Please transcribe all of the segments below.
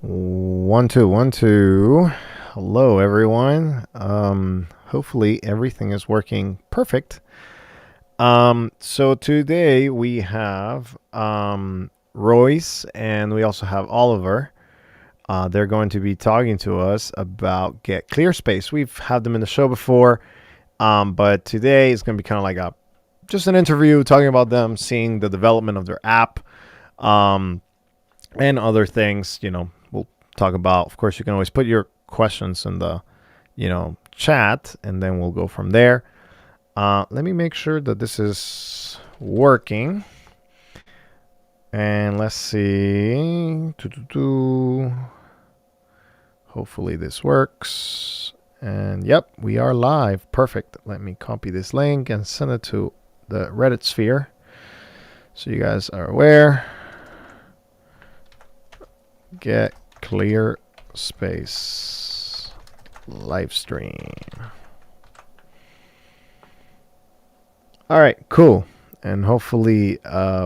One, two, one, two. Hello, everyone. Hopefully everything is working perfect. So today we have Royce and we also have Oliver. They're going to be talking to us about Get Clearspace. We've had them in the show before, but today is going to be kind of like a just an interview talking about them, seeing the development of their app, um, and other things. We'll talk about. Of course, you can always put your questions in the, chat, and then we'll go from there. Let me make sure that this is working. And let's see. Hopefully this works. And yep, we are live. Perfect. Let me copy this link and send it to the Reddit sphere so you guys are aware. Get clear space live stream. All right, cool. And hopefully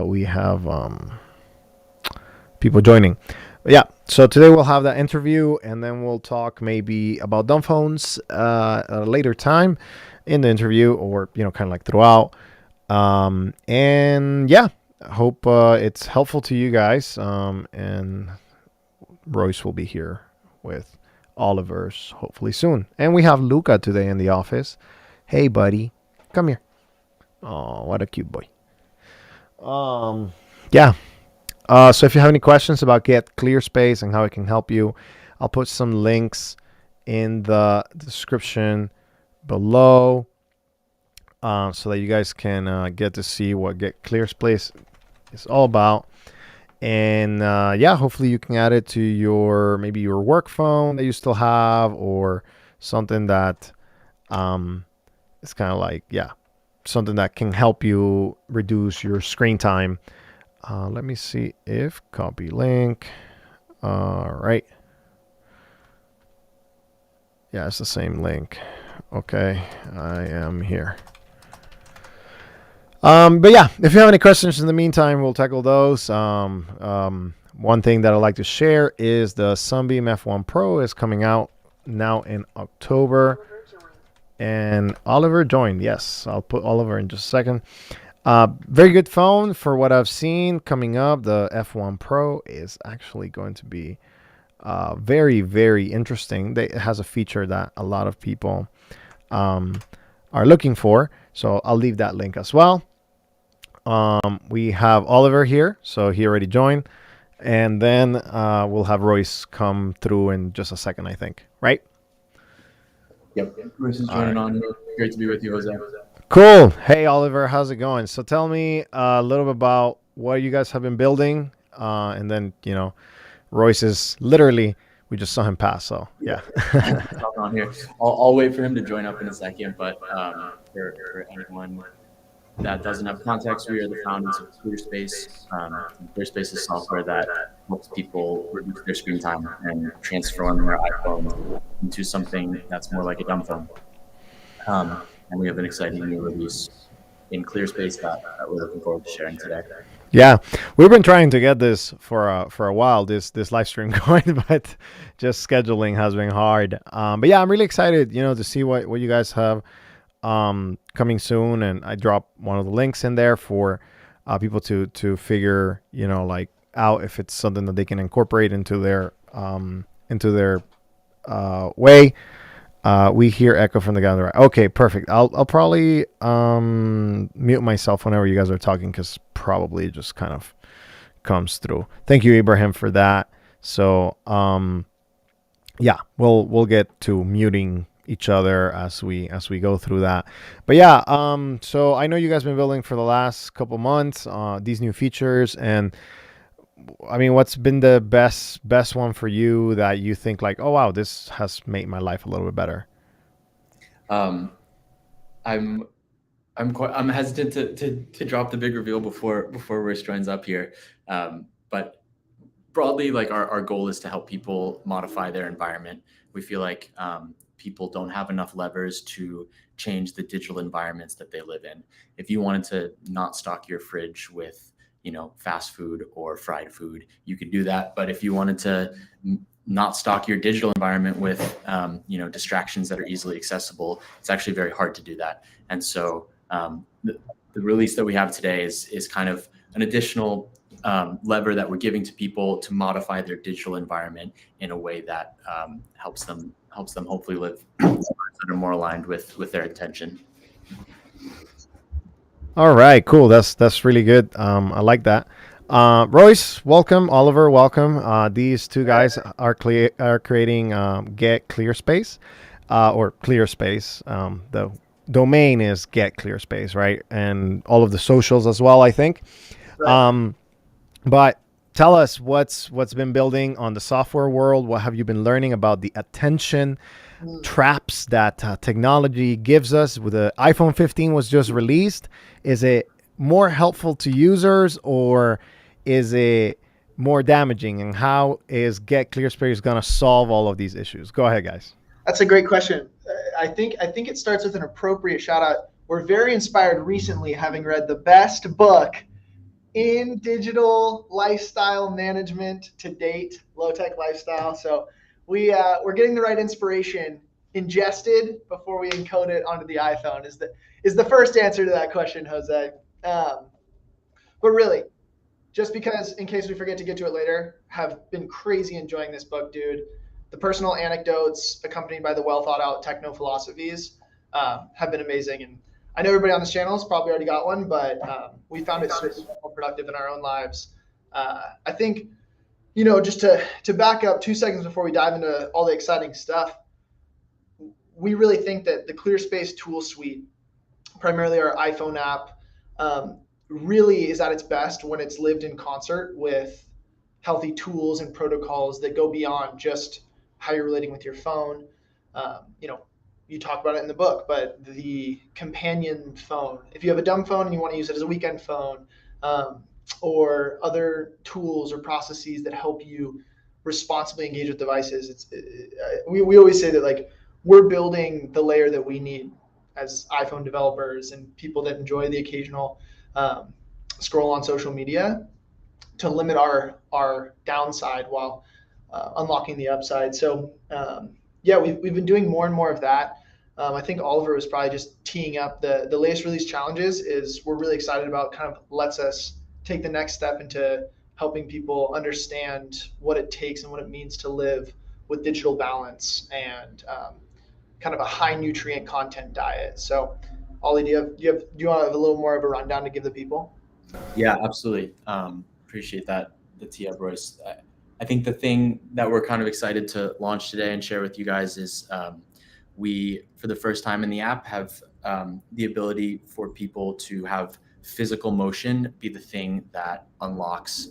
we have people joining. But yeah, so today we'll have that interview, and then we'll talk maybe about dumb phones at a later time in the interview, or kind of like throughout. And yeah, hope it's helpful to you guys. And Royce will be here with Oliver's hopefully soon. And we have Luca today in the office. Hey, buddy, come here. Oh, what a cute boy. Yeah. So if you have any questions about Get Clearspace and how it can help you, I'll put some links in the description below, so that you guys can get to see what Get Clearspace is all about. And yeah, hopefully you can add it to maybe your work phone that you still have, or something that is kind of like, yeah, something that can help you reduce your screen time. Let me see if copy link. All right. Yeah, it's the same link. Okay, I am here. But yeah, if you have any questions in the meantime, we'll tackle those. One thing that I'd like to share is the Sunbeam F1 Pro is coming out now in October. And Oliver joined. Yes, I'll put Oliver in just a second. Very good phone for what I've seen coming up. The F1 Pro is actually going to be very, very interesting. It has a feature that a lot of people are looking for. So I'll leave that link as well. We have Oliver here, so he already joined. And then we'll have Royce come through in just a second, I think. Right? Yep. Royce is joining on. Great to be with you, Jose. Cool. Hey, Oliver, how's it going? So tell me a little bit about what you guys have been building. And then, Royce is literally, we just saw him pass. So, yeah. On here. I'll wait for him to join up in a second. But for anyone that doesn't have context, we are the founders of Clearspace. Clearspace is software that helps people reduce their screen time and transform their iPhone into something that's more like a dumb phone. And we have an exciting new release in Clearspace that we're looking forward to sharing today. Yeah, we've been trying to get this for a while, this live stream going, but just scheduling has been hard. But yeah, I'm really excited, to see what you guys have coming soon. And I drop one of the links in there for people to figure, like out if it's something that they can incorporate into their way. We hear echo from the guy on the right. Okay, perfect. I'll probably mute myself whenever you guys are talking, because probably it just kind of comes through. Thank you, Abraham, for that. So yeah, we'll get to muting each other as we go through that. But yeah, so I know you guys have been building for the last couple months these new features, and I mean, what's been the best one for you that you think like, oh wow, this has made my life a little bit better? I'm hesitant to drop the big reveal before Rich joins up here. But broadly, like our goal is to help people modify their environment. We feel like people don't have enough levers to change the digital environments that they live in. If you wanted to not stock your fridge with fast food or fried food, you could do that. But if you wanted to not stock your digital environment with distractions that are easily accessible, it's actually very hard to do that. And so the release that we have today is kind of an additional lever that we're giving to people to modify their digital environment in a way that helps them hopefully live lives that are more aligned with their intention. All right, cool. That's really good. I like that. Royce, welcome. Oliver, welcome. These two guys are creating Get Clearspace, or Clearspace. The domain is Get Clearspace, right? And all of the socials as well, I think. Right. But tell us what's been building on the software world. What have you been learning about the attention traps that technology gives us? With the iPhone 15 was just released, is it more helpful to users, or is it more damaging? And how is Get Clearspace going to solve all of these issues? Go ahead, guys. That's a great question. I think it starts with an appropriate shout out. We're very inspired recently, having read the best book in digital lifestyle management to date, low tech lifestyle. So we're getting the right inspiration ingested before we encode it onto the iPhone. Is the first answer to that question, Jose. But really, just because, in case we forget to get to it later, have been crazy enjoying this book, dude. The personal anecdotes accompanied by the well thought out techno philosophies have been amazing. And I know everybody on this channel has probably already got one, but we found it so productive in our own lives. I think, just to back up 2 seconds before we dive into all the exciting stuff, we really think that the Clearspace tool suite, primarily our iPhone app, really is at its best when it's lived in concert with healthy tools and protocols that go beyond just how you're relating with your phone. You talk about it in the book, but the companion phone, if you have a dumb phone and you want to use it as a weekend phone, or other tools or processes that help you responsibly engage with devices, we always say that, like, we're building the layer that we need as iPhone developers and people that enjoy the occasional scroll on social media to limit our downside while unlocking the upside. So we've been doing more and more of that. I think Oliver was probably just teeing up the latest release challenges. Is we're really excited about, kind of lets us take the next step into helping people understand what it takes and what it means to live with digital balance and kind of a high nutrient content diet. So Ollie, do you want to have a little more of a rundown to give the people? Yeah, absolutely. Appreciate that, the tee up, Royce. I think the thing that we're kind of excited to launch today and share with you guys is we, for the first time in the app, have the ability for people to have physical motion be the thing that unlocks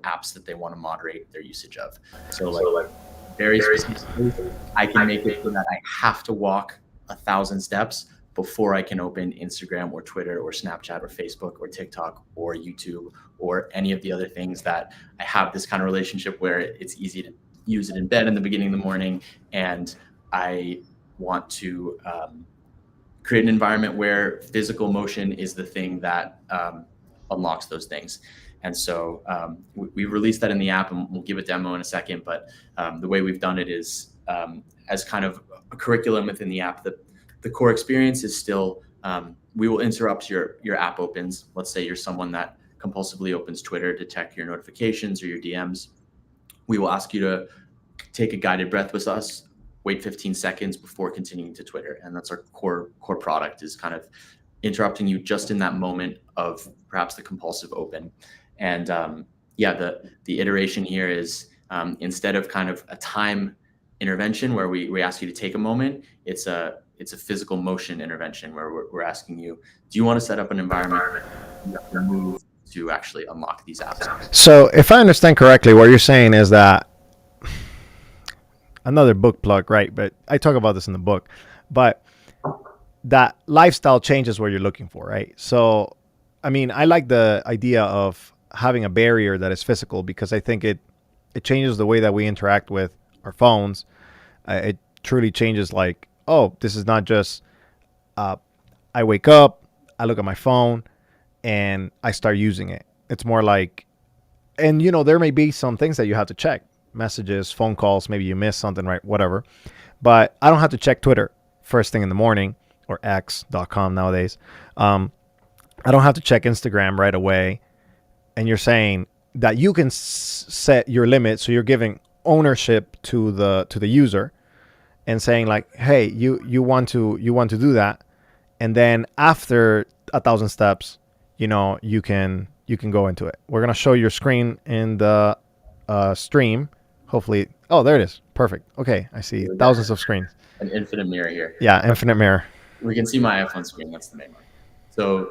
apps that they want to moderate their usage of. So like very specifically, I can make it so that I have to walk 1,000 steps before I can open Instagram or Twitter or Snapchat or Facebook or TikTok or YouTube or any of the other things that I have this kind of relationship where it's easy to use it in bed in the beginning of the morning. And I want to create an environment where physical motion is the thing that unlocks those things. And so we released that in the app, and we'll give a demo in a second. But the way we've done it is as kind of a curriculum within the app. The core experience is still, we will interrupt your app opens. Let's say you're someone that compulsively opens Twitter to check your notifications or your DMs. We will ask you to take a guided breath with us, wait 15 seconds before continuing to Twitter. And that's our core product, is kind of interrupting you just in that moment of perhaps the compulsive open. And the iteration here is instead of kind of a time intervention where we ask you to take a moment, it's a physical motion intervention where we're asking you, do you want to set up an environment you have to move to actually unlock these apps? So if I understand correctly, what you're saying is that, another book plug, right? But I talk about this in the book, but that lifestyle changes what you're looking for, right? So, I mean, I like the idea of having a barrier that is physical, because I think it changes the way that we interact with our phones. It truly changes, like, oh, this is not just I wake up, I look at my phone, and I start using it. It's more like, and you know, there may be some things that you have to check, messages, phone calls, maybe you miss something, right? Whatever. But I don't have to check Twitter first thing in the morning, or X.com nowadays. Um, I don't have to check Instagram right away. And you're saying that you can set your limit, so you're giving ownership to the user, and saying like, hey, you want to do that, and then after 1,000 steps, you know, you can go into it. We're gonna show your screen in the stream. Hopefully, oh, there it is. Perfect. Okay, I see thousands of screens. An infinite mirror here. Yeah, infinite mirror. We can see my iPhone screen. That's the main one. So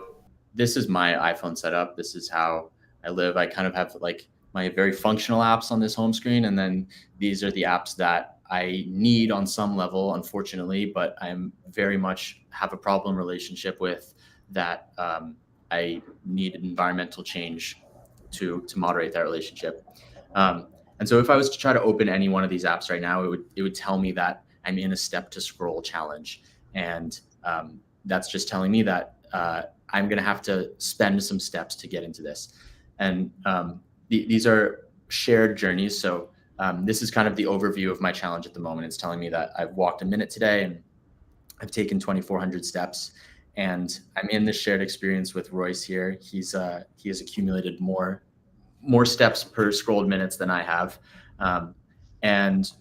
this is my iPhone setup. This is how I live. I kind of have like my very functional apps on this home screen, and then these are the apps that I need on some level, unfortunately, but I'm very much have a problem relationship with that. I need environmental change to moderate that relationship. And so if I was to try to open any one of these apps right now, it would tell me that I'm in a step to scroll challenge, and that's just telling me that I'm going to have to spend some steps to get into this. And these are shared journeys. So this is kind of the overview of my challenge at the moment. It's telling me that I've walked a minute today and I've taken 2,400 steps. And I'm in this shared experience with Royce here. He has accumulated more steps per scrolled minutes than I have. And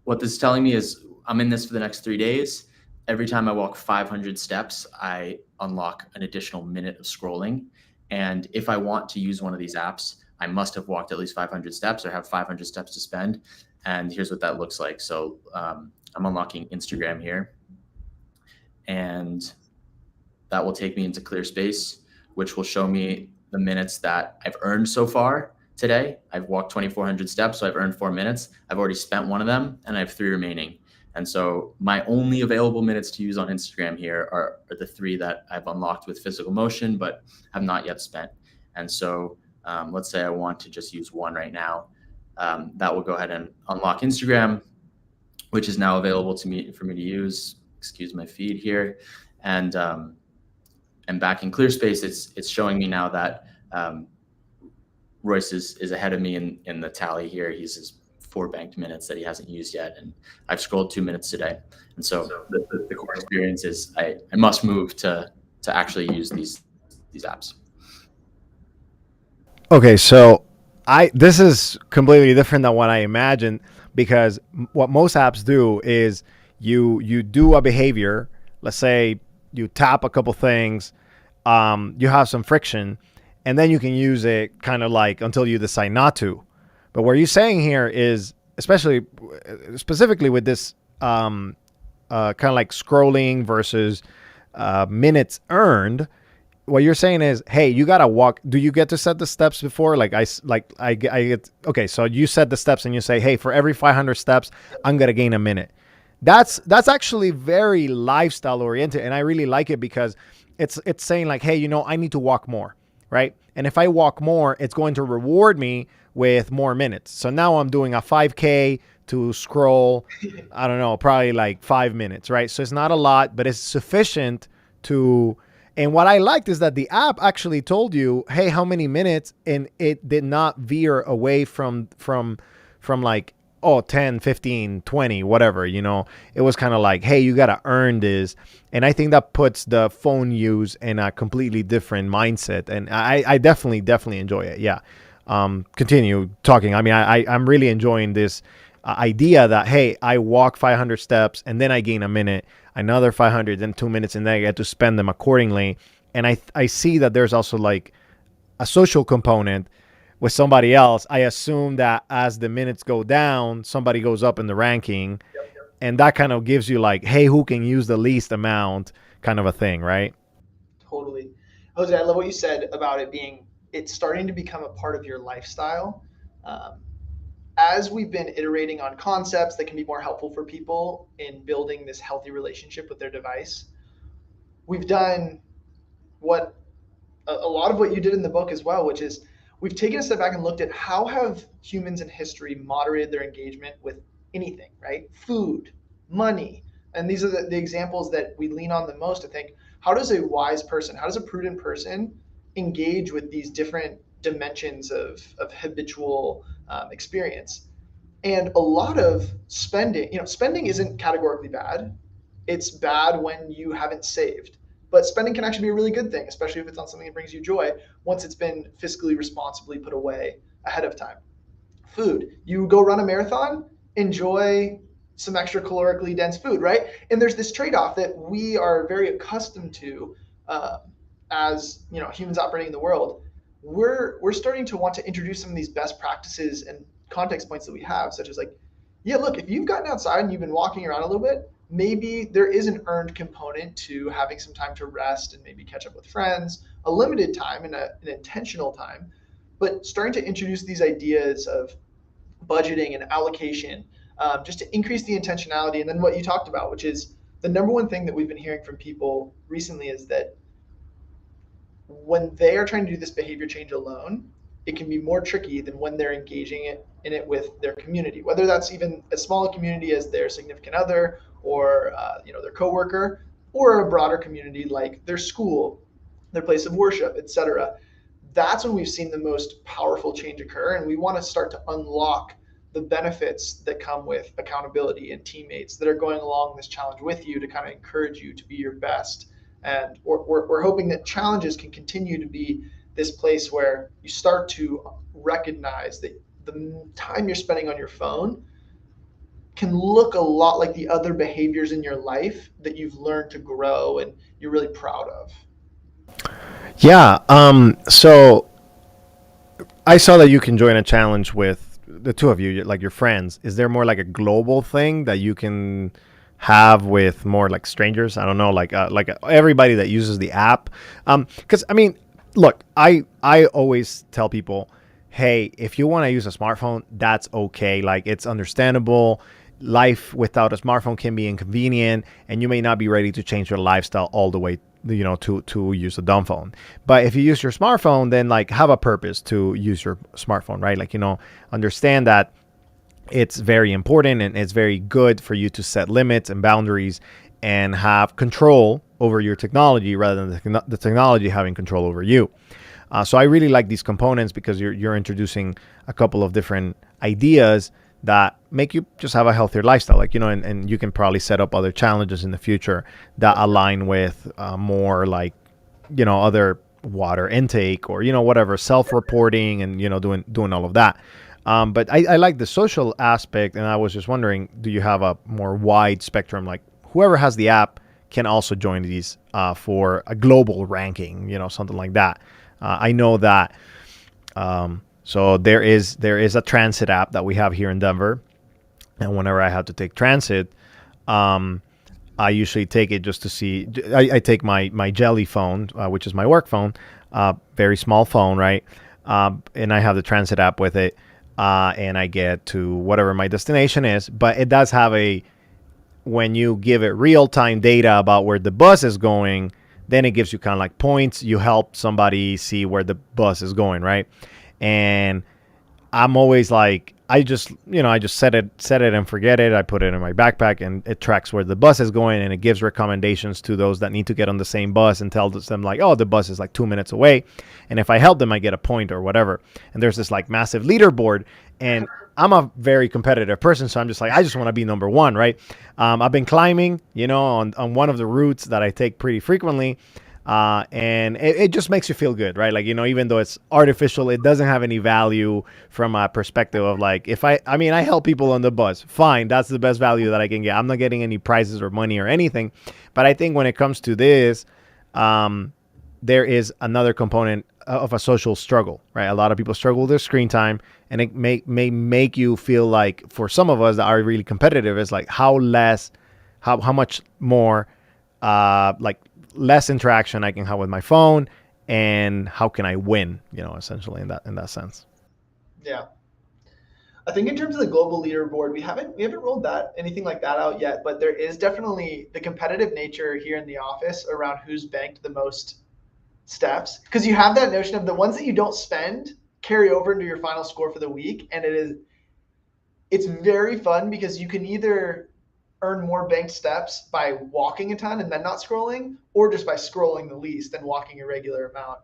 what this is telling me is I'm in this for the next 3 days. Every time I walk 500 steps, I unlock an additional minute of scrolling. And if I want to use one of these apps, I must have walked at least 500 steps or have 500 steps to spend. And here's what that looks like. So I'm unlocking Instagram here. And that will take me into Clearspace, which will show me the minutes that I've earned so far today. I've walked 2,400 steps, so I've earned 4 minutes. I've already spent one of them, and I have 3 remaining. And so my only available minutes to use on Instagram here are the 3 that I've unlocked with physical motion, but have not yet spent. And so let's say I want to just use 1 right now. That will go ahead and unlock Instagram, which is now available to me for me to use. Excuse my feed here. And back in Clearspace, it's showing me now that Royce is ahead of me in the tally here. He's his 4 banked minutes that he hasn't used yet, and I've scrolled 2 minutes today. And so the core experience is I must move to actually use these apps. Okay, so this is completely different than what I imagined, because what most apps do is you do a behavior. Let's say you tap a couple things, you have some friction, and then you can use it kind of like until you decide not to. But what you're saying here is, especially specifically with this kind of like scrolling versus minutes earned, what you're saying is, hey, you gotta walk. Do you get to set the steps before? I get, okay. So you set the steps and you say, hey, for every 500 steps, I'm gonna gain a minute. That's actually very lifestyle oriented, and I really like it because it's saying like, hey, you know, I need to walk more, right? And if I walk more, it's going to reward me with more minutes. So now I'm doing a 5K to scroll, I don't know, probably like 5 minutes, right? So it's not a lot, but it's sufficient to. And what I liked is that the app actually told you, hey, how many minutes, and it did not veer away from like, oh, 10, 15, 20, whatever, you know. It was kind of like, hey, you got to earn this. And I think that puts the phone use in a completely different mindset. And I definitely enjoy it. Yeah. Continue talking. I mean, I'm really enjoying this idea that, hey, I walk 500 steps and then I gain a minute, another 500, then 2 minutes, and then I get to spend them accordingly. And I see that there's also like a social component with somebody else. I assume that as the minutes go down, somebody goes up in the ranking, and that kind of gives you like, hey, who can use the least amount kind of a thing, right? Totally. Jose, I love what you said about it's starting to become a part of your lifestyle. As we've been iterating on concepts that can be more helpful for people in building this healthy relationship with their device, we've done what a lot of what you did in the book as well, which is we've taken a step back and looked at how have humans in history moderated their engagement with anything, right? Food, money. And these are the examples that we lean on the most to think, how does a wise person, how does a prudent person engage with these different dimensions of habitual experience. And a lot of spending, spending isn't categorically bad. It's bad when you haven't saved. But spending can actually be a really good thing, especially if it's on something that brings you joy once it's been fiscally responsibly put away ahead of time. Food. You go run a marathon, enjoy some extra calorically dense food, right? And there's this trade-off that we are very accustomed to uh, as humans operating in the world. We're starting to want to introduce some of these best practices and context points that we have, such as like, yeah, look, if you've gotten outside and you've been walking around a little bit, maybe there is an earned component to having some time to rest and maybe catch up with friends, a limited time and an intentional time, but starting to introduce these ideas of budgeting and allocation, just to increase the intentionality. And then what you talked about, which is the number one thing that we've been hearing from people recently, is that when they are trying to do this behavior change alone, it can be more tricky than when they're engaging in it with their community, whether that's even as small a community as their significant other or their coworker, or a broader community like their school, their place of worship, etc. That's when we've seen the most powerful change occur, and we want to start to unlock the benefits that come with accountability and teammates that are going along this challenge with you to kind of encourage you to be your best. And we're hoping that challenges can continue to be this place where you start to recognize that the time you're spending on your phone can look a lot like the other behaviors in your life that you've learned to grow and you're really proud of. Yeah. So I saw that you can join a challenge with the two of you, like your friends. Is there more like a global thing that you can have with more like strangers? I don't know, like everybody that uses the app. Because I mean, look, I always tell people, hey, if you want to use a smartphone, that's okay. Like it's understandable. Life without a smartphone can be inconvenient, and you may not be ready to change your lifestyle all the way, to use a dumb phone. But if you use your smartphone, then like have a purpose to use your smartphone, right? Like, understand that it's very important and it's very good for you to set limits and boundaries and have control over your technology rather than the technology having control over you. So I really like these components because you're introducing a couple of different ideas that make you just have a healthier lifestyle, and you can probably set up other challenges in the future that align with more like, other water intake or, whatever, self-reporting and, doing all of that. But I like the social aspect, and I was just wondering, do you have a more wide spectrum? Like whoever has the app can also join these for a global ranking, something like that. I know that. So there is a transit app that we have here in Denver, and whenever I have to take transit, I usually take it just to see. I take my Jelly phone, which is my work phone, very small phone, right? And I have the transit app with it, and I get to whatever my destination is. But it does have when you give it real time data about where the bus is going, then it gives you kind of like points. You help somebody see where the bus is going, right? And I'm always like, I just set it and forget it. I put it in my backpack and it tracks where the bus is going, and it gives recommendations to those that need to get on the same bus and tells them like, oh, the bus is like 2 minutes away. And if I help them, I get a point or whatever. And there's this like massive leaderboard, and I'm a very competitive person. So I'm just like, I just want to be number one, right? I've been climbing, on one of the routes that I take pretty frequently. And it just makes you feel good, right? Like, even though it's artificial, it doesn't have any value from a perspective of like, if I help people on the bus, fine. That's the best value that I can get. I'm not getting any prizes or money or anything. But I think when it comes to this, there is another component of a social struggle, right? A lot of people struggle with their screen time, and it may make you feel like, for some of us that are really competitive, it's like how much more, like less interaction I can have with my phone, and how can I win, essentially in that sense. Yeah. I think in terms of the global leaderboard, we haven't rolled anything like that out yet, but there is definitely the competitive nature here in the office around who's banked the most steps, because you have that notion of the ones that you don't spend carry over into your final score for the week, and it's very fun because you can either earn more banked steps by walking a ton and then not scrolling, or just by scrolling the least and walking a regular amount,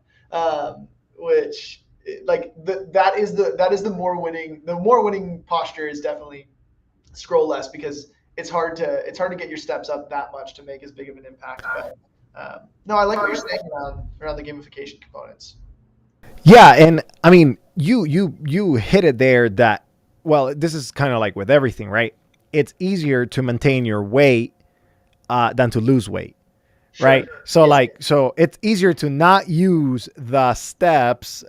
which that is the more winning posture is definitely scroll less, because it's hard to get your steps up that much to make as big of an impact. But no, I like what you're saying around the gamification components. Yeah, and I mean, you hit it there that well, this is kind of like with everything, right? It's easier to maintain your weight than to lose weight, right? Sure. So Yeah. like, so it's easier to not use the steps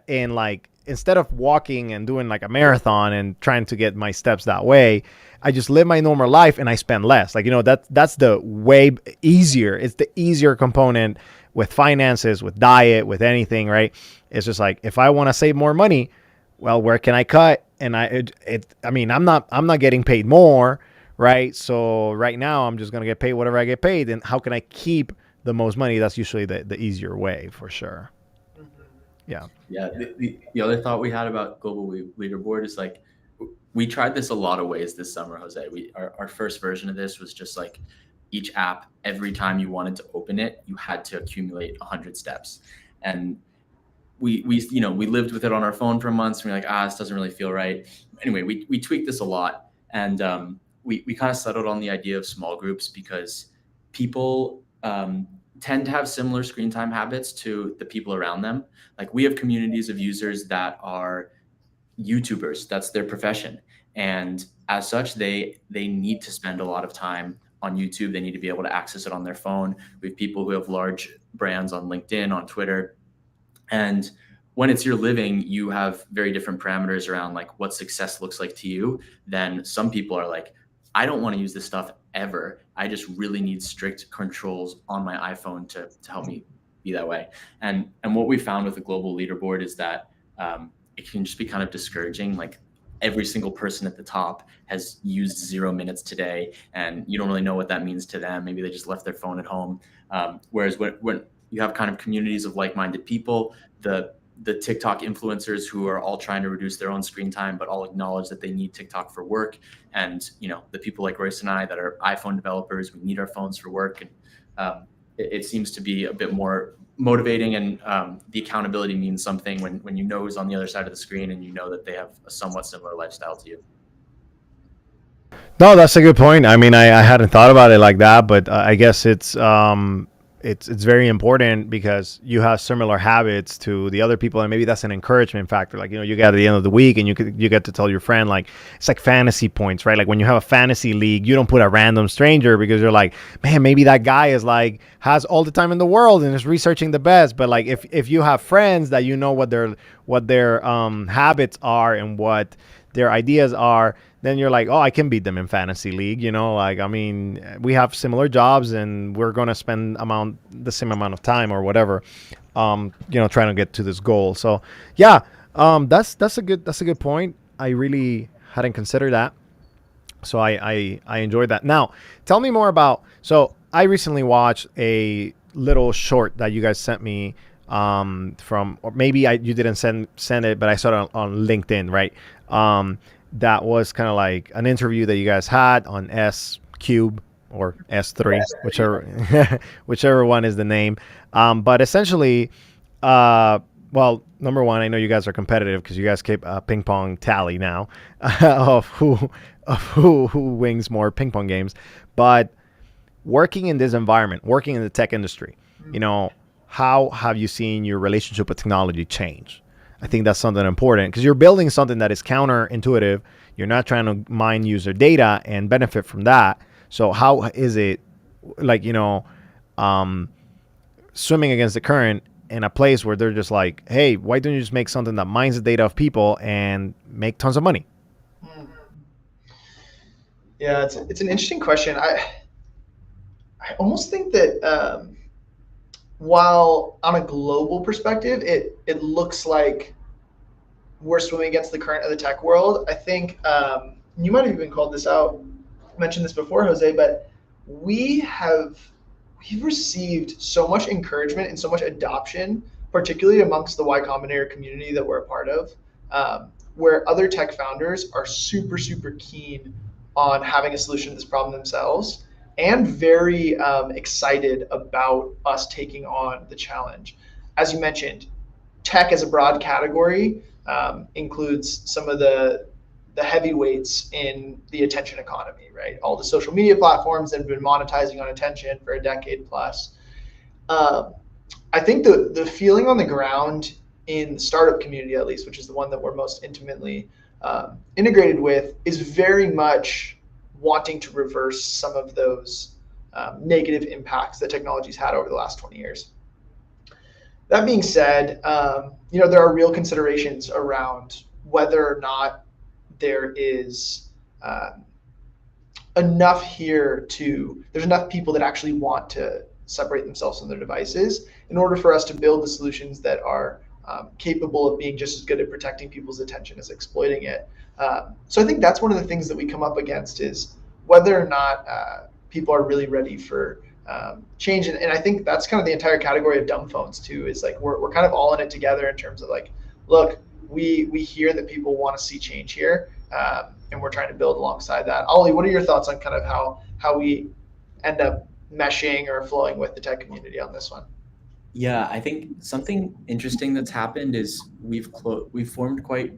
in like instead of walking and doing like a marathon and trying to get my steps that way, I just live my normal life and I spend less. Like that's the way easier. It's the easier component with finances, with diet, with anything, right? It's just like if I want to save more money, well, where can I cut? And I mean, I'm not getting paid more, right? So right now I'm just gonna get paid whatever I get paid. And how can I keep the most money? That's usually the easier way for sure. Mhm. Yeah. Yeah. The other thought we had about global leaderboard is like, we tried this a lot of ways this summer, Jose. Our first version of this was just like each app, every time you wanted to open it, you had to accumulate 100 steps. And we lived with it on our phone for months. And we're like, this doesn't really feel right. Anyway, we tweaked this a lot, and we kind of settled on the idea of small groups because people tend to have similar screen time habits to the people around them. Like, we have communities of users that are YouTubers. That's their profession, and as such, they need to spend a lot of time on YouTube. They need to be able to access it on their phone. We have people who have large brands on LinkedIn, on Twitter, and when it's your living, you have very different parameters around like what success looks like to you. Then some people are like, I don't want to use this stuff ever. I just really need strict controls on my iPhone to help me be that way. And what we found with the global leaderboard is that it can just be kind of discouraging. Like, every single person at the top has used 0 minutes today, and you don't really know what that means to them. Maybe they just left their phone at home. Whereas when you have kind of communities of like-minded people, the TikTok influencers who are all trying to reduce their own screen time, but all acknowledge that they need TikTok for work. And, the people like Royce and I that are iPhone developers, we need our phones for work. And it seems to be a bit more motivating, and the accountability means something when you know who's on the other side of the screen and you know that they have a somewhat similar lifestyle to you. No, that's a good point. I mean, I hadn't thought about it like that, but I guess it's very important because you have similar habits to the other people, and maybe that's an encouragement factor. Like, you get at the end of the week, and you get to tell your friend, like, it's like fantasy points, right? Like when you have a fantasy league, you don't put a random stranger because you're like, man, maybe that guy is like has all the time in the world and is researching the best. But like if you have friends that you know what their habits are and what their ideas are, then you're like, oh, I can beat them in fantasy league. Like, I mean, we have similar jobs and we're going to spend the same amount of time or whatever, trying to get to this goal. So yeah, that's a good point. I really hadn't considered that. So I enjoyed that. Now, tell me more about, so I recently watched a little short that you guys sent me from, or maybe you didn't send it, but I saw it on LinkedIn, right? That was kind of like an interview that you guys had on S Cube or S3, whichever whichever one is the name. But essentially, well, number one, I know you guys are competitive because you guys keep a ping pong tally now of who wins more ping pong games. But working in this environment, working in the tech industry, how have you seen your relationship with technology change? I think that's something important because you're building something that is counterintuitive. You're not trying to mine user data and benefit from that. So how is it like, swimming against the current in a place where they're just like, hey, why don't you just make something that mines the data of people and make tons of money? Mm. Yeah, it's an interesting question. I almost think that while on a global perspective, it looks like we're swimming against the current of the tech world. I think you might have even called this out, mentioned this before, Jose, but we have we've received so much encouragement and so much adoption, particularly amongst the Y Combinator community that we're a part of, where other tech founders are super, super keen on having a solution to this problem themselves and very excited about us taking on the challenge. As you mentioned, tech as a broad category includes some of the heavyweights in the attention economy, right? All the social media platforms that have been monetizing on attention for a decade plus. I think the feeling on the ground in the startup community, at least, which is the one that we're most intimately integrated with, is very much wanting to reverse some of those negative impacts that technology's had over the last 20 years. That being said, there are real considerations around whether or not there is enough here there's enough people that actually want to separate themselves from their devices in order for us to build the solutions that are capable of being just as good at protecting people's attention as exploiting it. So I think that's one of the things that we come up against is whether or not people are really ready for change. And I think that's kind of the entire category of dumb phones too, is like we're kind of all in it together in terms of like, look, we hear that people want to see change here, and we're trying to build alongside that. Ollie, what are your thoughts on kind of how we end up meshing or flowing with the tech community on this one? Yeah, I think something interesting that's happened is we've formed quite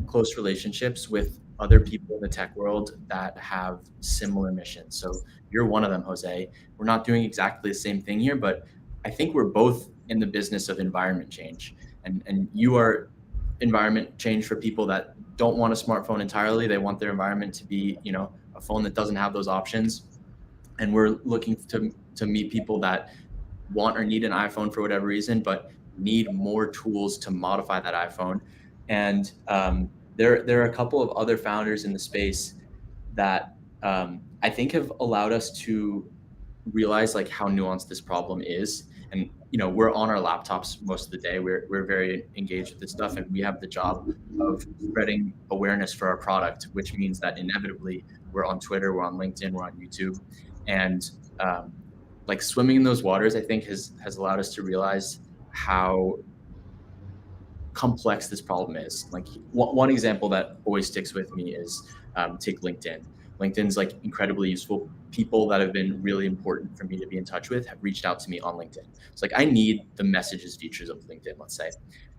close relationships with other people in the tech world that have similar missions. So you're one of them, Jose. We're not doing exactly the same thing here, but I think we're both in the business of environment change. And you are environment change for people that don't want a smartphone entirely. They want their environment to be, a phone that doesn't have those options. And we're looking to meet people that want or need an iPhone for whatever reason, but need more tools to modify that iPhone. And there are a couple of other founders in the space that I think have allowed us to realize like how nuanced this problem is. And we're on our laptops most of the day. We're very engaged with this stuff, and we have the job of spreading awareness for our product, which means that inevitably we're on Twitter, we're on LinkedIn, we're on YouTube, and like swimming in those waters, I think has allowed us to realize how complex this problem is. Like one example that always sticks with me is take LinkedIn. LinkedIn's like incredibly useful. People that have been really important for me to be in touch with have reached out to me on LinkedIn. It's like I need the messages features of LinkedIn, let's say.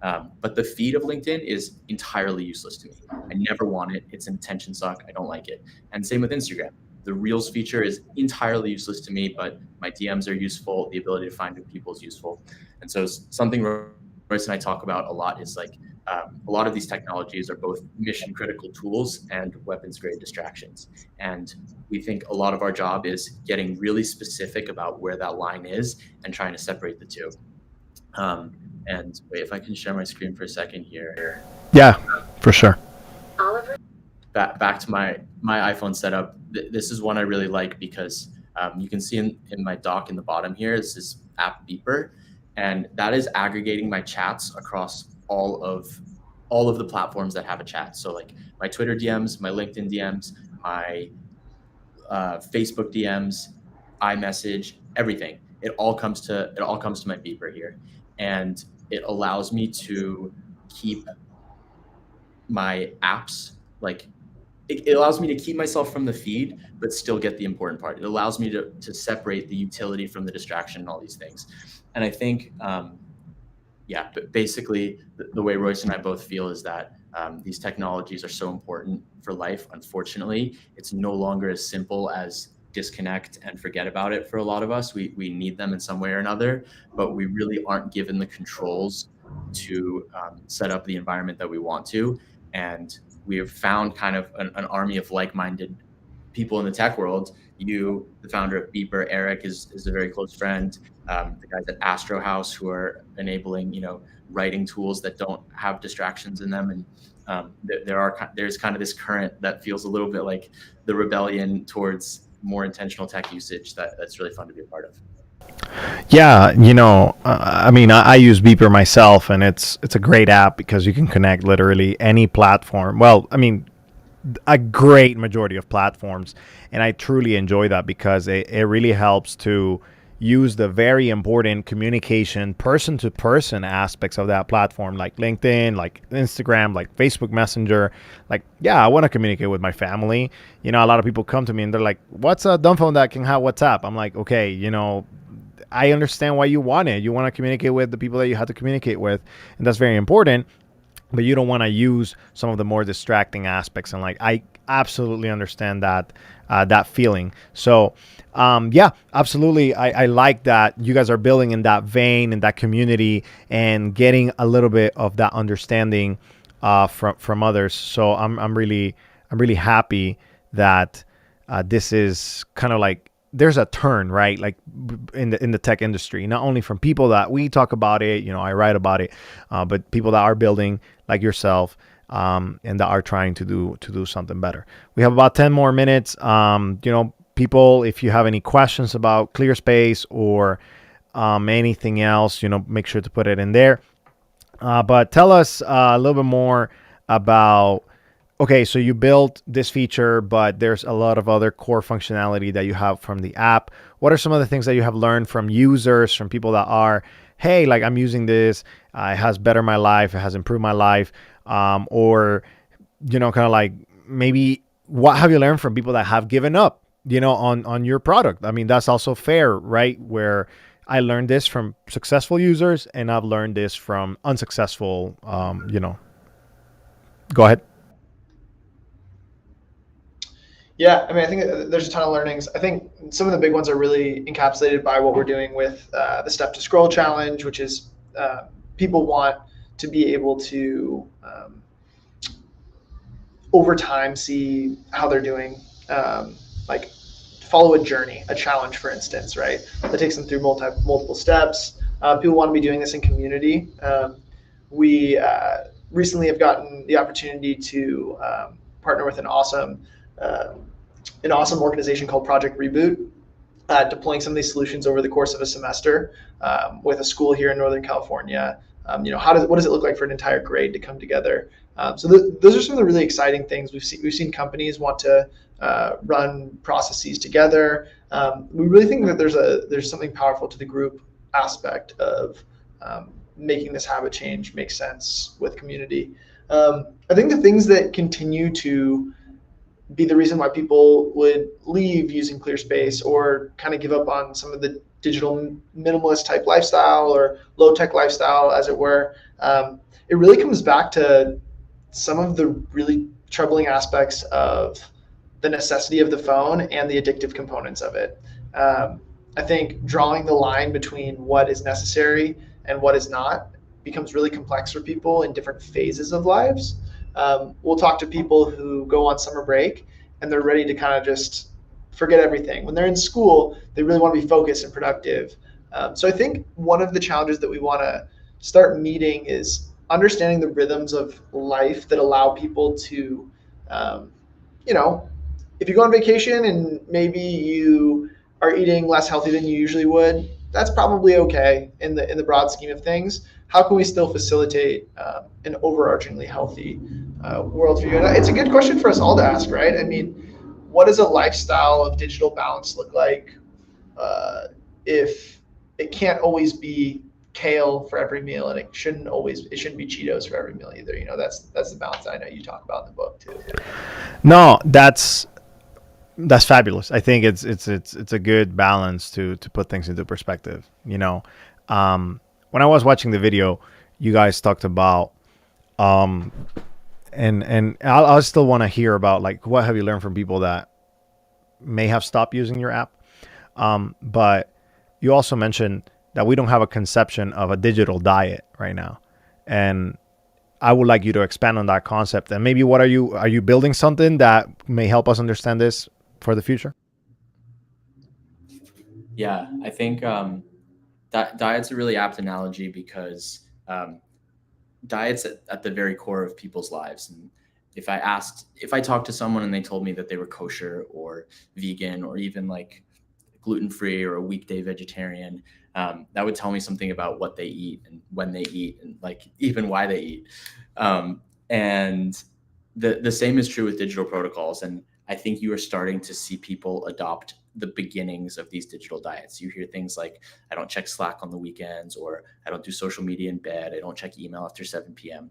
But the feed of LinkedIn is entirely useless to me. I never want it. It's an attention suck. I don't like it. And same with Instagram. The Reels feature is entirely useless to me, but my DMs are useful. The ability to find new people is useful. And so something Royce and I talk about a lot is like a lot of these technologies are both mission critical tools and weapons grade distractions. And we think a lot of our job is getting really specific about where that line is and trying to separate the two. And wait, if I can share my screen for a second here. Yeah, for sure. Oliver? Back to my iPhone setup. This is one I really like because you can see in my dock in the bottom here, this is app Beeper, and that is aggregating my chats across all of the platforms that have a chat. So like my Twitter DMs, my LinkedIn DMs, my Facebook DMs, iMessage, everything. It all comes to my Beeper here, and it allows me to keep my apps like. It allows me to keep myself from the feed, but still get the important part. It allows me to separate the utility from the distraction and all these things. And I think, but basically the way Royce and I both feel is that these technologies are so important for life. Unfortunately, it's no longer as simple as disconnect and forget about it for a lot of us. We need them in some way or another, but we really aren't given the controls to set up the environment that we want to. And we have found kind of an army of like-minded people in the tech world. You, the founder of Beeper, Eric is a very close friend. The guys at Astro House who are enabling, writing tools that don't have distractions in them. And there's kind of this current that feels a little bit like the rebellion towards more intentional tech usage that's really fun to be a part of. Yeah, I use Beeper myself, and it's a great app because you can connect literally any platform. Well, a great majority of platforms, and I truly enjoy that because it really helps to use the very important communication person-to-person aspects of that platform, like LinkedIn, like Instagram, like Facebook Messenger. Like, yeah, I want to communicate with my family. A lot of people come to me and they're like, what's a dumb phone that can have WhatsApp? I'm like, okay, I understand why you want it. You want to communicate with the people that you have to communicate with, and that's very important. But you don't want to use some of the more distracting aspects. And like, I absolutely understand that feeling. So yeah, absolutely. I like that you guys are building in that vein, in that community, and getting a little bit of that understanding from others. So I'm really happy that this is kind of like, there's a turn, right? Like in the tech industry, not only from people that we talk about it, I write about it, but people that are building like yourself, and that are trying to do something better. We have about 10 more minutes. People, if you have any questions about Clearspace or anything else, make sure to put it in there. But tell us a little bit more about, okay, so you built this feature, but there's a lot of other core functionality that you have from the app. What are some of the things that you have learned from users, from people that are, hey, like I'm using this, it has bettered my life, it has improved my life, or, kind of like maybe what have you learned from people that have given up, on your product? I mean, that's also fair, right? Where I learned this from successful users and I've learned this from unsuccessful, go ahead. Yeah, I mean, I think there's a ton of learnings. I think some of the big ones are really encapsulated by what we're doing with the Step to Scroll challenge, which is people want to be able to over time see how they're doing, like follow a journey, a challenge, for instance, right? That takes them through multiple steps. People want to be doing this in community. We recently have gotten the opportunity to partner with an awesome organization called Project Reboot, deploying some of these solutions over the course of a semester with a school here in Northern California. What does it look like for an entire grade to come together? Those are some of the really exciting things we've seen companies want to run processes together. We really think that there's something powerful to the group aspect of making this habit change make sense with community. I think the things that continue to be the reason why people would leave using Clearspace or kind of give up on some of the digital minimalist type lifestyle or low tech lifestyle, as it were. It really comes back to some of the really troubling aspects of the necessity of the phone and the addictive components of it. I think drawing the line between what is necessary and what is not becomes really complex for people in different phases of lives. We'll talk to people who go on summer break and they're ready to kind of just forget everything. When they're in school, they really want to be focused and productive. So I think one of the challenges that we want to start meeting is understanding the rhythms of life that allow people to, you know, if you go on vacation and maybe you are eating less healthy than you usually would, that's probably okay in the broad scheme of things. How can we still facilitate an overarchingly healthy world for you? And it's a good question for us all to ask, right? I mean, what does a lifestyle of digital balance look like if it can't always be kale for every meal, and it shouldn't be Cheetos for every meal either. That's the balance I know you talk about in the book too. No, that's fabulous. I think it's a good balance to put things into perspective. When I was watching the video, you guys talked about, and I'll still want to hear about, like, what have you learned from people that may have stopped using your app. But you also mentioned that we don't have a conception of a digital diet right now, and I would like you to expand on that concept. And maybe are you building something that may help us understand this for the future? Yeah, I think that diet's a really apt analogy because diet's at the very core of people's lives. And if I talked to someone and they told me that they were kosher or vegan or even like gluten-free or a weekday vegetarian, that would tell me something about what they eat and when they eat and like even why they eat. And the same is true with digital protocols. And I think you are starting to see people adopt the beginnings of these digital diets. You hear things like, I don't check Slack on the weekends, or I don't do social media in bed. I don't check email after 7 p.m.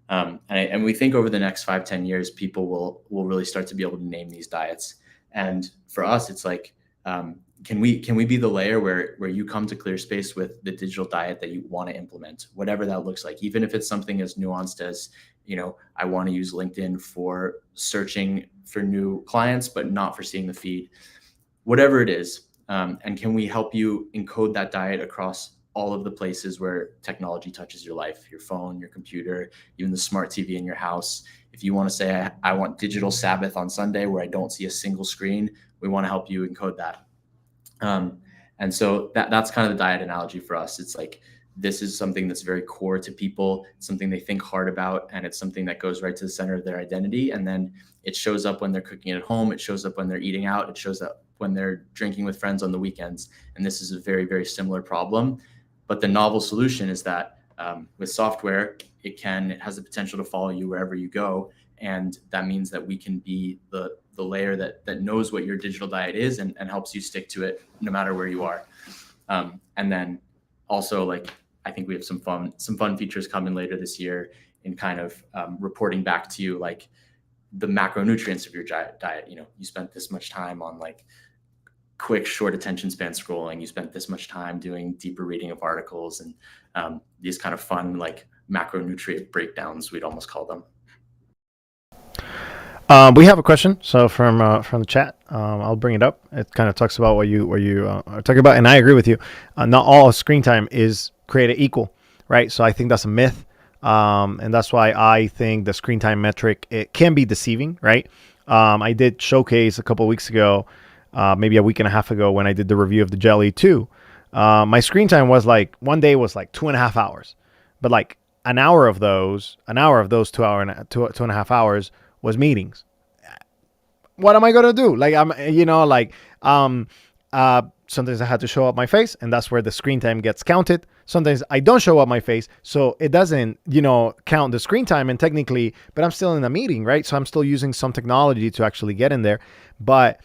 And we think over the next 5-10 years, people will really start to be able to name these diets. And for us, it's like, can we be the layer where you come to Clearspace with the digital diet that you want to implement, whatever that looks like, even if it's something as nuanced as, I want to use LinkedIn for searching for new clients, but not for seeing the feed, whatever it is. And can we help you encode that diet across all of the places where technology touches your life, your phone, your computer, even the smart TV in your house? If you want to say, I want digital Sabbath on Sunday where I don't see a single screen, we want to help you encode that. And so that's kind of the diet analogy for us. It's like, this is something that's very core to people. It's something they think hard about, and it's something that goes right to the center of their identity. And then it shows up when they're cooking at home. It shows up when they're eating out. It shows up when they're drinking with friends on the weekends. And this is a very, very similar problem. But the novel solution is that with software, it has the potential to follow you wherever you go. And that means that we can be the layer that knows what your digital diet is and helps you stick to it no matter where you are. And then also, like, I think we have some fun features coming later this year in kind of reporting back to you, like, the macronutrients of your diet. You spent this much time on like quick, short attention span scrolling. You spent this much time doing deeper reading of articles, and these kind of fun, like, macronutrient breakdowns, we'd almost call them. We have a question, so from the chat. I'll bring it up. It kind of talks about what you are talking about, and I agree with you. Not all screen time is created equal, right? So I think that's a myth, and that's why I think the screen time metric, it can be deceiving, right? I did showcase a couple of weeks ago, maybe a week and a half ago, when I did the review of the Jelly 2. My screen time was like, one day was like 2.5 hours, but like an hour of those 2.5 hours was meetings. What am I gonna do? Like, sometimes I had to show up my face, and that's where the screen time gets counted. Sometimes I don't show up my face, so it doesn't, count the screen time, and technically, but I'm still in a meeting, right? So I'm still using some technology to actually get in there. But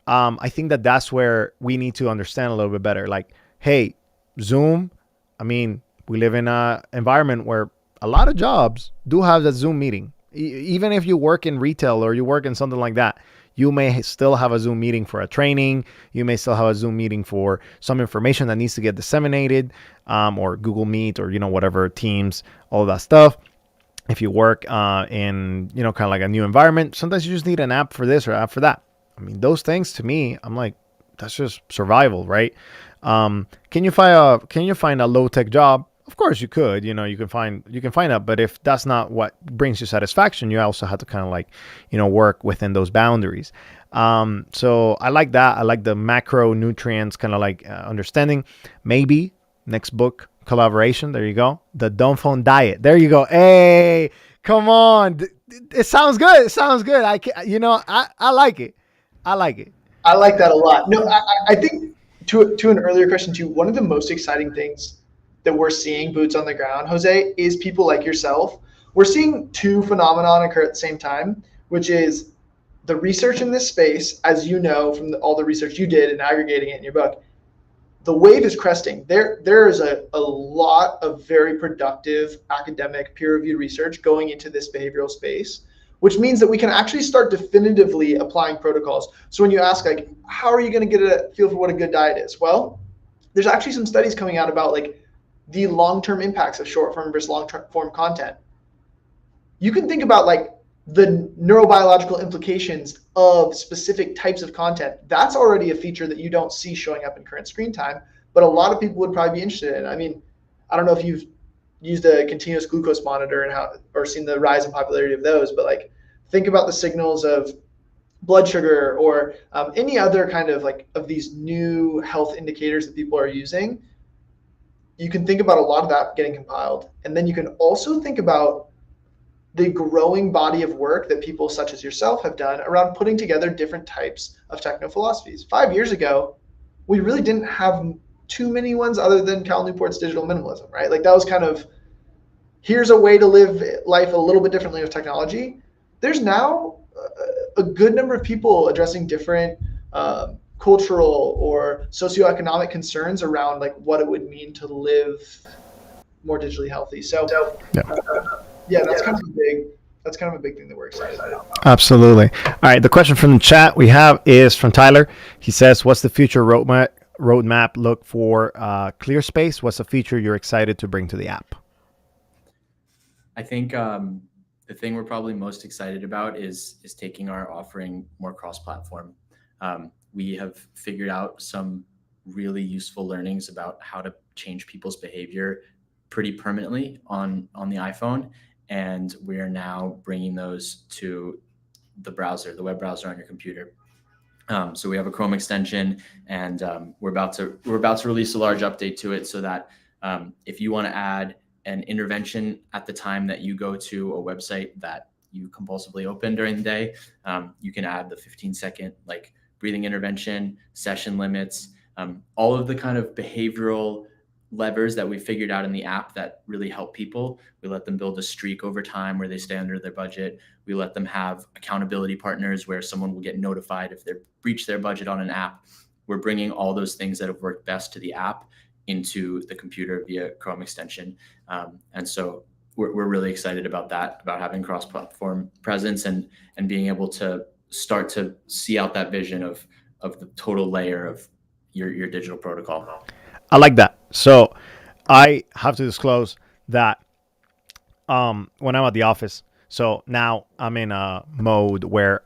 I think that's where we need to understand a little bit better. Like, hey, Zoom, I mean, we live in an environment where a lot of jobs do have that Zoom meeting. Even if you work in retail or you work in something like that, you may still have a Zoom meeting for a training. You may still have a Zoom meeting for some information that needs to get disseminated, or Google Meet, or, whatever, Teams, all of that stuff. If you work in, kind of like a new environment, sometimes you just need an app for this or app for that. I mean, those things, to me, I'm like, that's just survival, right? Can you find a low-tech job? Of course you could, you can find that, but if that's not what brings you satisfaction, you also have to kind of like, work within those boundaries. So I like that. I like the macronutrients kind of like understanding. Maybe next book collaboration. There you go. The Dumb Phone Diet. There you go. Hey, come on. It sounds good. It sounds good. I like it. I like it. I like that a lot. No, I think to an earlier question too, one of the most exciting things that we're seeing boots on the ground, Jose, is people like yourself. We're seeing two phenomenon occur at the same time, which is the research in this space, as you know from all the research you did and aggregating it in your book. The wave is cresting. There is a lot of very productive academic peer-reviewed research going into this behavioral space, which means that we can actually start definitively applying protocols. So when you ask, like, how are you going to get a feel for what a good diet is? Well, there's actually some studies coming out about like the long-term impacts of short-form versus long-form content. You can think about like the neurobiological implications of specific types of content. That's already a feature that you don't see showing up in current screen time, but a lot of people would probably be interested in. I mean, I don't know if you've used a continuous glucose monitor or seen the rise in popularity of those, but like think about the signals of blood sugar or any other kind of like of these new health indicators that people are using. You can think about a lot of that getting compiled. And then you can also think about the growing body of work that people such as yourself have done around putting together different types of techno-philosophies. 5 years ago, we really didn't have too many ones other than Cal Newport's digital minimalism, right? Like that was kind of, here's a way to live life a little bit differently with technology. There's now a good number of people addressing different cultural or socioeconomic concerns around like what it would mean to live more digitally healthy. So yeah, that's kind of big. that's kind of a big thing that we're excited about. Absolutely. All right. The question from the chat we have is from Tyler. He says, "What's the future roadmap look for Clearspace? What's a feature you're excited to bring to the app?" I think the thing we're probably most excited about is taking our offering more cross-platform. We have figured out some really useful learnings about how to change people's behavior pretty permanently on the iPhone, and we are now bringing those to the browser, the web browser on your computer. So we have a Chrome extension, and we're about to release a large update to it so that if you want to add an intervention at the time that you go to a website that you compulsively open during the day, you can add the 15-second like breathing intervention, session limits, all of the kind of behavioral levers that we figured out in the app that really help people. We let them build a streak over time where they stay under their budget. We let them have accountability partners where someone will get notified if they breach their budget on an app. We're bringing all those things that have worked best to the app into the computer via Chrome extension. And so we're really excited about that, about having cross-platform presence and being able to start to see out that vision of the total layer of your digital protocol. I like that. So I have to disclose that when I'm at the office, so now I'm in a mode where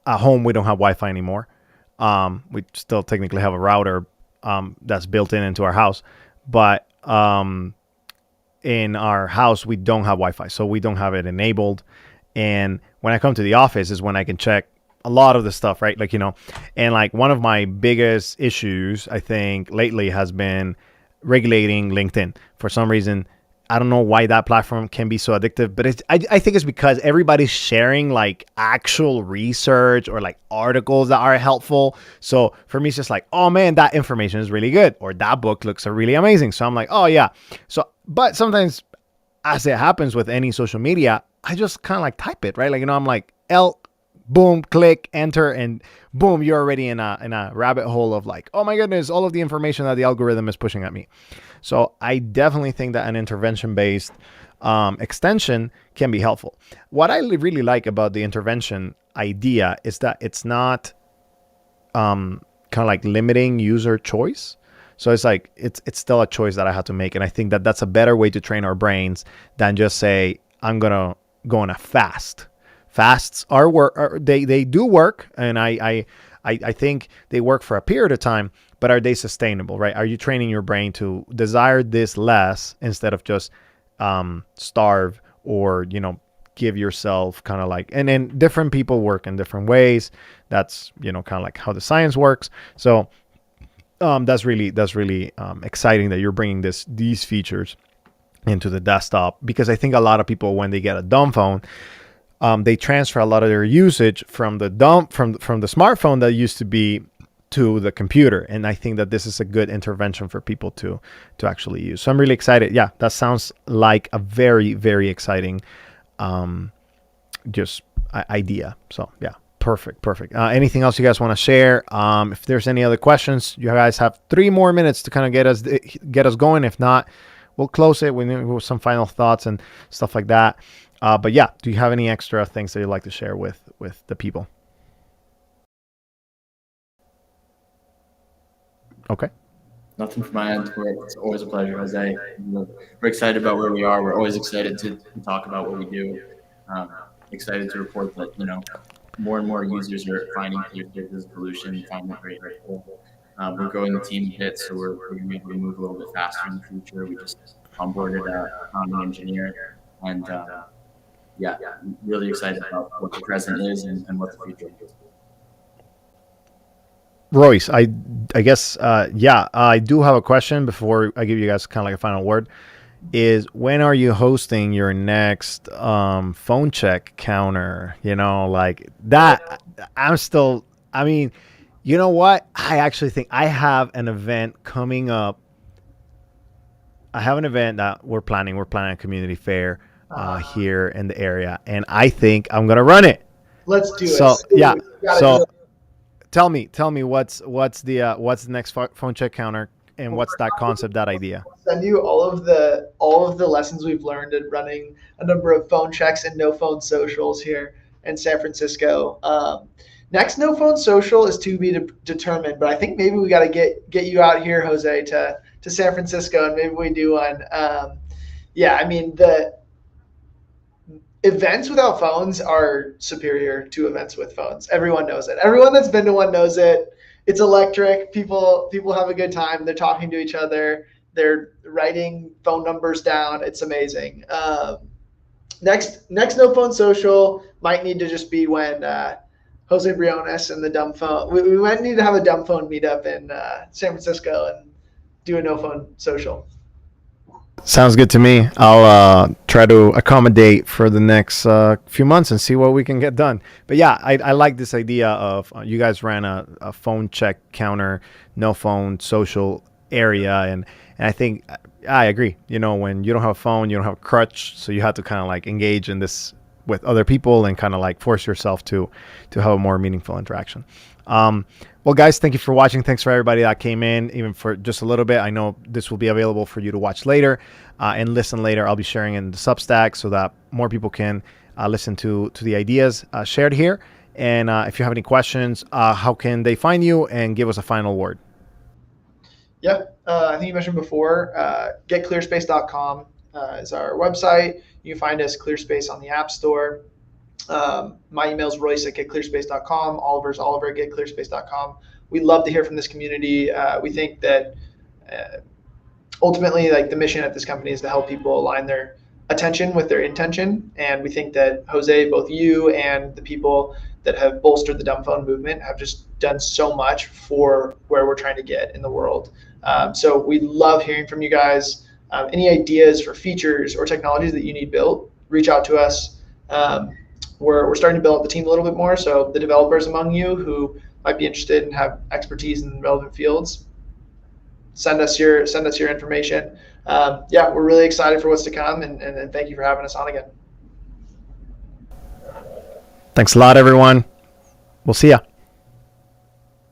at home we don't have Wi-Fi anymore. We still technically have a router that's built into our house, but in our house we don't have Wi-Fi, so we don't have it enabled. And when I come to the office is when I can check a lot of the stuff, right? Like, and like one of my biggest issues, I think, lately has been regulating LinkedIn. For some reason, I don't know why that platform can be so addictive, but I think it's because everybody's sharing like actual research or like articles that are helpful. So for me, it's just like, oh man, that information is really good, or that book looks really amazing. So I'm like, oh yeah. So, but sometimes, as it happens with any social media, I just kind of like type it, right? Like, I'm like, boom, click, enter, and boom, you're already in a rabbit hole of like, oh my goodness, all of the information that the algorithm is pushing at me. So I definitely think that an intervention-based extension can be helpful. What I really like about the intervention idea is that it's not kind of like limiting user choice. So it's like it's still a choice that I have to make, and I think that that's a better way to train our brains than just say I'm gonna go on a fast. Fasts they do work, and I think they work for a period of time, but are they sustainable, right? Are you training your brain to desire this less instead of just starve or, give yourself kind of like, and then different people work in different ways. That's, kind of like how the science works. So that's really exciting that you're bringing these features into the desktop, because I think a lot of people, when they get a dumb phone, they transfer a lot of their usage from the from the smartphone that used to be to the computer, and I think that this is a good intervention for people to actually use. So I'm really excited. Yeah, that sounds like a very, very exciting idea. So yeah, perfect. Anything else you guys want to share? If there's any other questions, you guys have 3 more minutes to kind of get us going. If not, we'll close it with some final thoughts and stuff like that. But yeah, do you have any extra things that you'd like to share with the people? Okay. Nothing from my end. It's always a pleasure, Jose. We're excited about where we are. We're always excited to talk about what we do. Excited to report that, more and more users are finding Clearspace as a solution, finding it great. We're growing the team a bit, so we're going to be able to move a little bit faster in the future. We just onboarded a founding engineer, and really excited about what the present is and what the future is. Royce, I guess, I do have a question before I give you guys kind of like a final word. Is when are you hosting your next phone check counter? Like that. You know what? I actually think I have an event coming up. I have an event that we're planning. We're planning a community fair here in the area, and I think I'm gonna run it. Let's do it. So yeah. So tell me what's the next phone check counter, and what's that concept, that idea? Send you all of the lessons we've learned in running a number of phone checks and no phone socials here in San Francisco. Next no phone social is to be determined, but I think maybe we got to get you out here, Jose, to San Francisco, and maybe we do one. Yeah, I mean the events without phones are superior to events with phones. Everyone knows it. Everyone that's been to one knows it. It's electric. People have a good time. They're talking to each other. They're writing phone numbers down. It's amazing. Next no phone social might need to just be when Jose Briones and the dumb phone. We might need to have a dumb phone meetup in San Francisco and do a no phone social. Sounds good to me. I'll try to accommodate for the next few months and see what we can get done. But yeah, I like this idea of you guys ran a phone check counter, no phone social area, and I think I agree. When you don't have a phone, you don't have a crutch, so you have to kind of like engage in this with other people and kind of like force yourself to have a more meaningful interaction. Well, guys, thank you for watching. Thanks for everybody that came in, even for just a little bit. I know this will be available for you to watch later and listen later. I'll be sharing in the Substack so that more people can listen to the ideas shared here. And if you have any questions, how can they find you, and give us a final word? Yeah, I think you mentioned before, getclearspace.com is our website. You can find us Clearspace on the App Store. My email is royce@getclearspace.com. Oliver's Oliver@getclearspace.com. We love to hear from this community. We think that ultimately, like, the mission at this company is to help people align their attention with their intention. And we think that Jose, both you and the people that have bolstered the dumb phone movement, have just done so much for where we're trying to get in the world. So we love hearing from you guys. Any ideas for features or technologies that you need built, reach out to us. We're starting to build up the team a little bit more. So the developers among you who might be interested and have expertise in relevant fields, send us your information. Yeah, we're really excited for what's to come, and thank you for having us on again. Thanks a lot, everyone. We'll see ya.